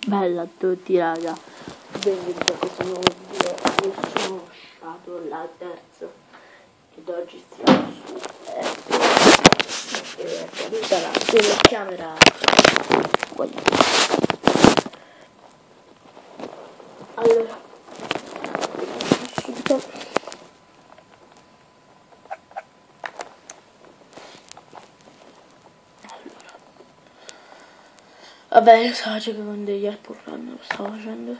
Bella a tutti raga, benvenuti a questo nuovo video. Io sono Shadow, la terza, ed oggi stiamo su caduta la telecamera. Allora, subito. Vabbè, io stavo giocando con degli Airport Run, lo stavo facendo.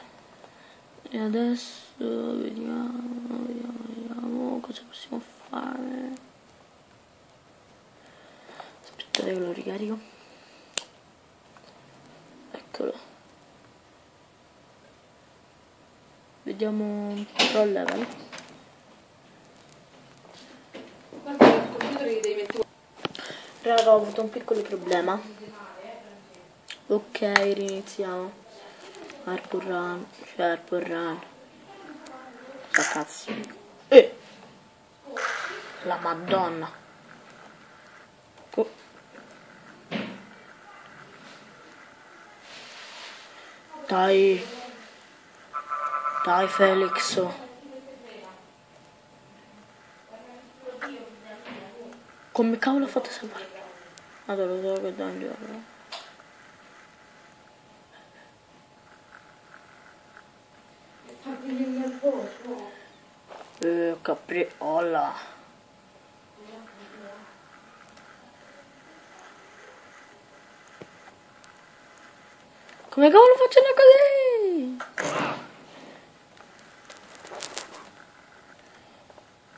E adesso vediamo cosa possiamo fare. Aspettate che lo ricarico. Eccolo. Vediamo un pro level. Raga, ho avuto un piccolo problema. Ok, riniziamo. Airport Run, c'è Airport Run. Sta cazzo. La Madonna. Dai. Dai Felix. Come cavolo ho fatto a salvarmi? Allora lo devo guardare però. Capriola. Come cavolo faccio così?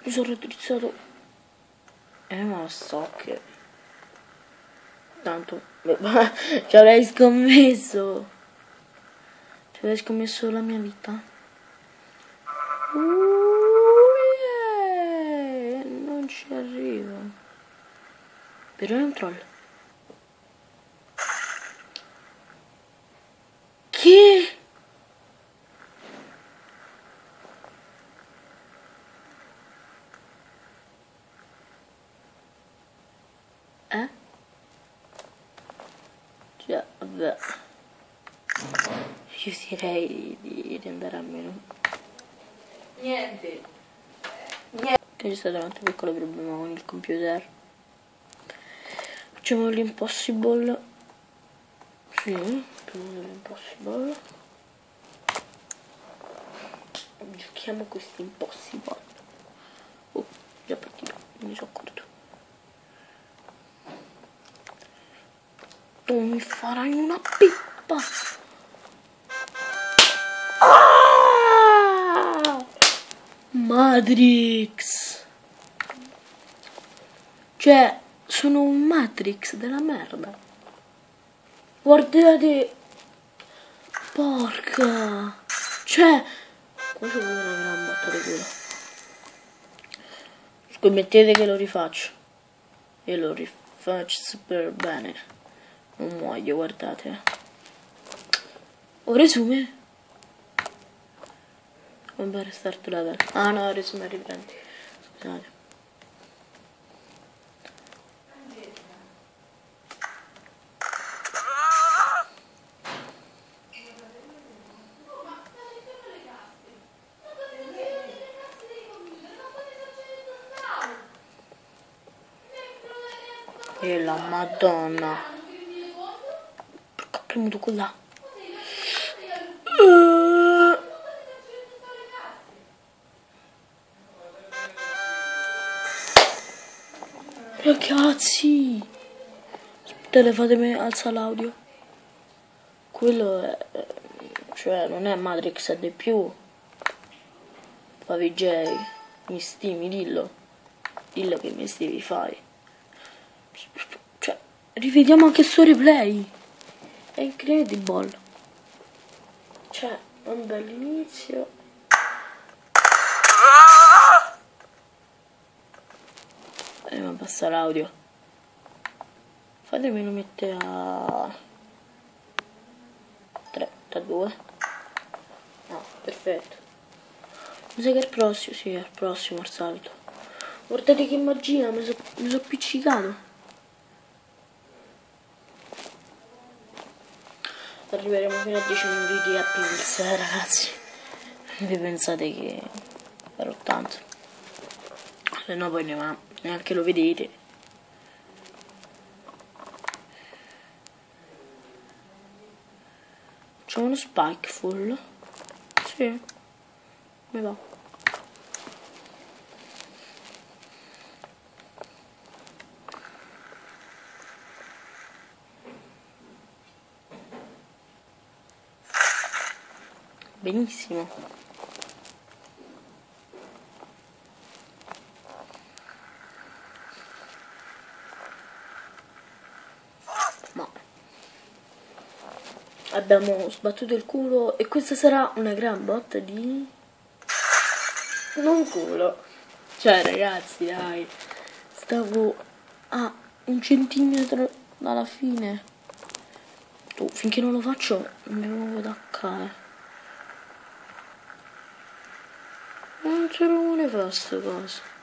Mi sono raddrizzato. Ma lo so che tanto ci avrei scommesso. Ci avrei scommesso la mia vita. Non ci arrivo. Però è un troll. Che? Cioè, vabbè. Io direi di andare a meno. Niente. Che c'è stato un altro piccolo problema con il computer. Facciamo l'impossible. Sì, facciamo l'impossible. Giochiamo questo impossible. Oh, già partito, non mi sono accorto. Tu mi farai una pippa. Matrix. Cioè, sono un Matrix della merda. Guardate. Porca. Cioè, qua c'è una gran botta di culo. Scommettete che lo rifaccio. E lo rifaccio super bene. Non muoio, guardate. O resume. Vabbè, restart level. Ah no, resume riprendi. Scusate. E la Madonna. Perché ho premuto quella? Ragazzi, aspettate, fatemi alzare l'audio. Quello è, cioè non è Matrix, è di più. Fa VJ, mi stimi, dillo che mi stivi fai. Cioè, rivediamo anche il suo replay. È incredible. Cioè, un bell'inizio. Ma basta l'audio. Fatemi lo mettere a 3, 2. No, perfetto. Mi sa che è il prossimo, sì, è il prossimo al solito. Guardate che magia, mi sono appiccicato. arriveremo fino a 10 minuti di Happy Wheels, ragazzi. Vi pensate che farò tanto? Se no poi neanche lo vedete. C'è uno Spikeful. Sì, mi va. Benissimo. Ma abbiamo sbattuto il culo e questa sarà una gran botta di... non culo. Cioè ragazzi, dai, stavo a 1 centimetro dalla fine. Finché non lo faccio non mi muovo da qua. Non ce lo vuole fare sta cosa.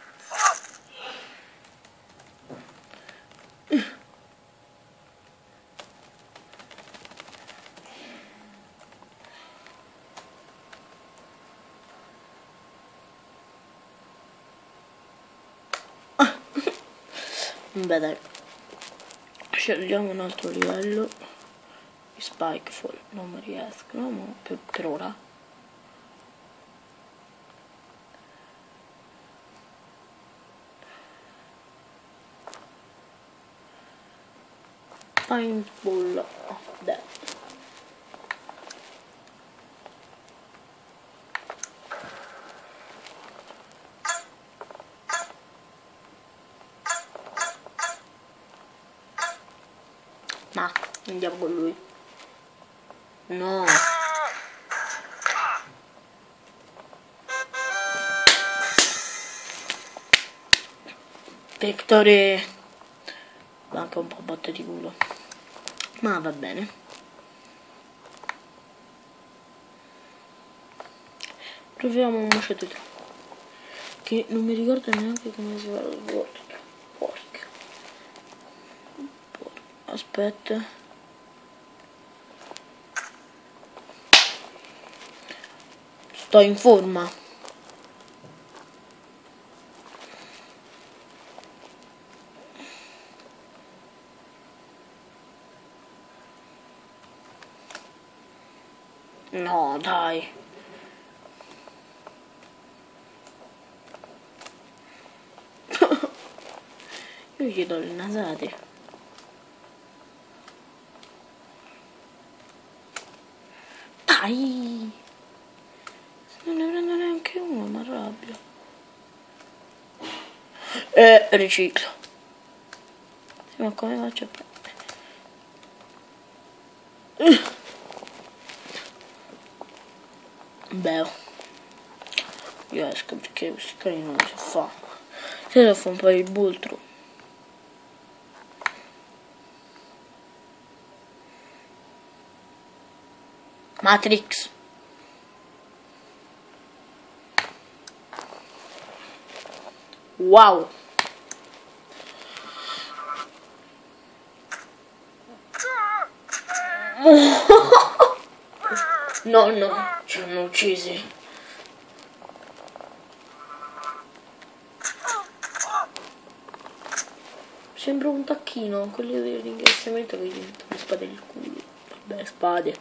Beh dai, scegliamo un altro livello di Spikeful. Non mi riescono, ma per ora. Paintball of Death. Ma andiamo con lui. No. Victory. Manca un po' botte di culo. Ma va bene. Proviamo un maceto 3. Che non mi ricordo neanche come si fa lo svolto. Porca. Aspetta. Sto in forma. No, dai. Io gli do le nasate. Dai! Non ne prendo neanche uno, mi arrabbio. Riciclo. Sì, ma come faccio a prendere? Beh, io esco perché questi cani non lo so fare. Se lo fa un po' di bultro. Matrix. Wow. No, ci hanno uccisi. Sembra un tacchino, quelli del ringraziamento che diventano spade nel culo. Vabbè, spade.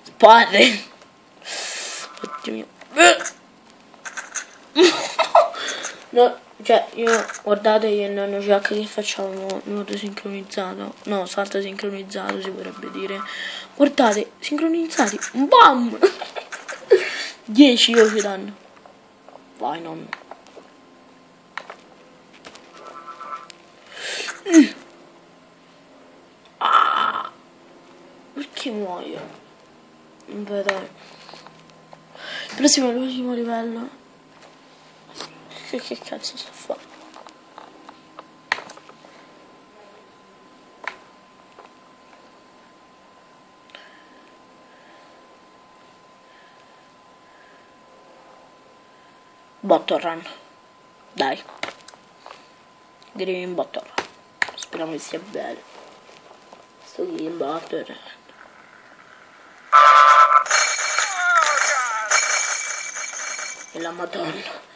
Spade! Oddio mio. No, cioè, guardate io e il nonno Jack che facciamo nuoto sincronizzato. No, salto sincronizzato si potrebbe dire. Guardate, sincronizzati. Bam! 10 io ci danno. Vai nonno. Ah! Perché muoio? Beh dai. Il prossimo è l'ultimo livello. Che cazzo sto a fare? Bottle Run. Dai. Green Bottle Run. Speriamo che sia bello. Sto Green Bottle Run. della Madonna.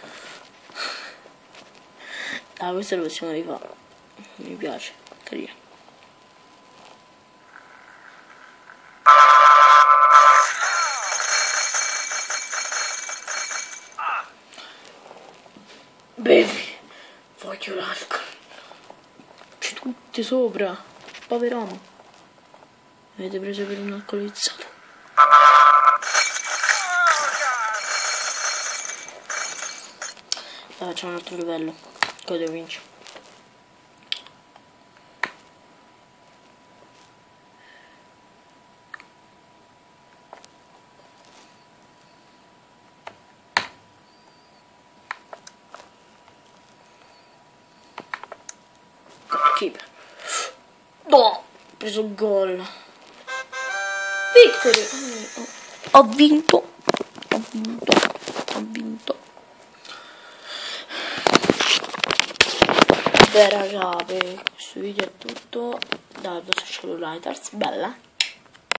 Ah, questo lo possiamo rifare. Mi piace, carino. Bevi, voglio l'alcol. C'è tutte sopra. Pover'uomo. Mi avete preso per un alcolizzato. Dai, facciamo un altro livello. Cosa devo vincere? Keeper. No, ho preso il gol. Victory. Ho vinto. Beh raga, per questo video è tutto. Dal vostro Shadow Lighters, bella.